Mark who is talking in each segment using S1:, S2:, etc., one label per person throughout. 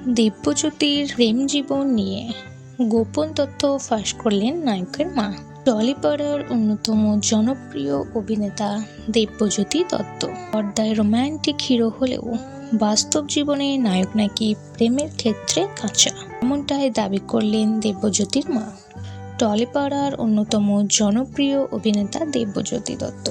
S1: দিব্যজ্যোতির প্রেম জীবন নিয়ে গোপন তথ্য ফাঁস করলেন নায়কের মা। টলিপাড়ার অন্যতম জনপ্রিয় অভিনেতা দিব্যজ্যোতি দত্ত পর্দায় রোমান্টিক হিরো হলেও বাস্তব জীবনে নায়ক নাকি প্রেমের ক্ষেত্রে কাঁচা, এমনটাই দাবি করলেন দিব্যজ্যোতির মা। টলিপাড়ার অন্যতম জনপ্রিয় অভিনেতা দিব্যজ্যোতি দত্ত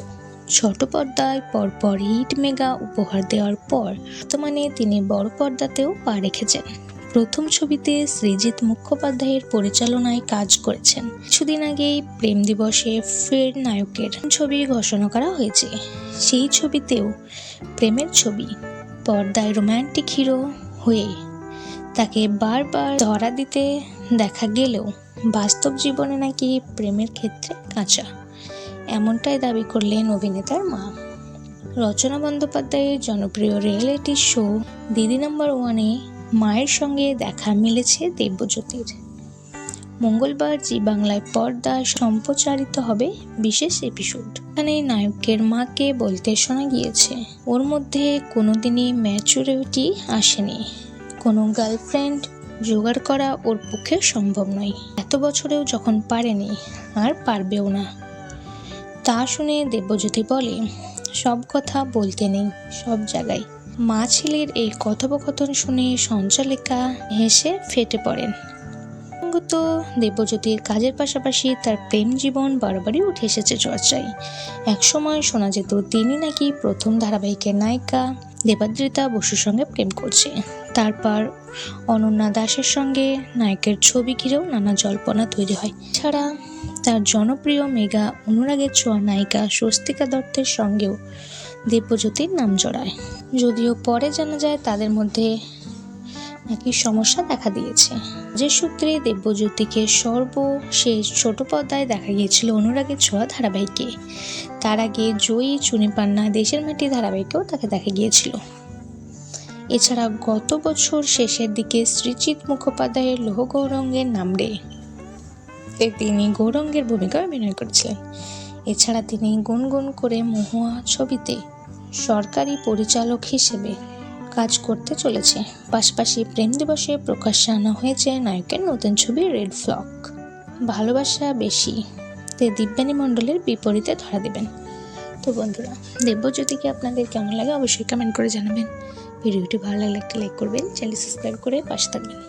S1: ছোট পর্দায় পরপর হিট মেগা উপহার দেওয়ার পর বর্তমানে তিনি বড় পর্দাতেও পা রেখেছেন। প্রথম ছবিতে সৃজিত মুখোপাধ্যায়ের পরিচালনায় কাজ করেছেন। কিছুদিন আগেই প্রেম দিবসে ফের নায়কের ছবি ঘোষণা করা হয়েছে। সেই ছবিতেও প্রেমের ছবি। পর্দায় রোমান্টিক হিরো হয়ে তাকে বারবার ধরা দিতে দেখা গেলেও বাস্তব জীবনে নাকি প্রেমের ক্ষেত্রে কাঁচা, এমনটাই দাবি করলেন অভিনেতার মা। রচনা বন্দ্যোপাধ্যায়ের জনপ্রিয় রিয়েলিটি শো দিদি নাম্বার ওয়ানে মায়ের সঙ্গে দেখা মিলেছে দিব্যজ্যোতির। মঙ্গলবার জি বাংলায় পর্দায় সম্প্রচারিত হবে বিশেষ এপিসোড। এখানে নায়কের মাকে বলতে শোনা গিয়েছে, ওর মধ্যে কোনোদিনই ম্যাচুরিটি আসেনি, কোনো গার্লফ্রেন্ড জোগাড় করা ওর পক্ষে সম্ভব নয়, এত বছরেও যখন পারেনি আর পারবেও না। তা শুনে দিব্যজ্যোতি বলে, সব কথা বলতে নেই সব জায়গায়। মা ছেলের এই কথোপকথন শুনে সঞ্চালিকা হেসে ফেটে পড়েন। সঙ্গত দিব্যজ্যোতির কাজের পাশাপাশি তার প্রেম জীবন বারবারই উঠে এসেছে চর্চায়। একসময় শোনা যেত তিনি নাকি প্রথম ধারাবাহিকের নায়িকা দেবাদ্রিতা বসুর সঙ্গে প্রেম করছে। তারপর অনন্যা দাসের সঙ্গে নায়কের ছবি ঘিরেও নানা জল্পনা তৈরি হয়। ছাড়া তার জনপ্রিয় মেগা অনুরাগের ছোঁয়া নায়িকা স্বস্তিকা দত্তের সঙ্গেও দিব্যজ্যোতির নাম জড়ায়। যদিও পরে জানা যায় তাদের মধ্যে নাকি সমস্যা দেখা দিয়েছে। যে সূত্রে দিব্যজ্যোতিকে সর্বশেষ ছোট পর্দায় দেখা গিয়েছিল অনুরাগের ছোঁয়া ধারাবাহিকে। তার আগে জয়ী চুনিপান্না দেশের মাটি ধারাবাহিকেও তাকে দেখা গিয়েছিল। এছাড়া গত বছর শেষের দিকে সৃজিত মুখোপাধ্যায়ের লৌহ গৌরঙ্গের নামরে তিনি গৌরঙ্গের ভূমিকায় অভিনয় করেছিলেন। এছাড়া তিনি গুনগুন করে মহুয়া ছবিতে সরকারি পরিচালক হিসেবে কাজ করতে চলেছে। পাশাপাশি প্রেম দিবসে প্রকাশ্যে আনা হয়েছে নায়কের নতুন ছবি রেড ফ্লক। ভালোবাসা বেশি তে দিব্যানী মণ্ডলের বিপরীতে ধরা দেবেন। তো বন্ধুরা, দিব্যজ্যোতিকে আপনাদের কেমন লাগে অবশ্যই কমেন্ট করে জানাবেন। ভিডিওটি ভালো লাগলে একটা লাইক করবেন, চ্যানেল সাবস্ক্রাইব করে পাশে থাকবেন।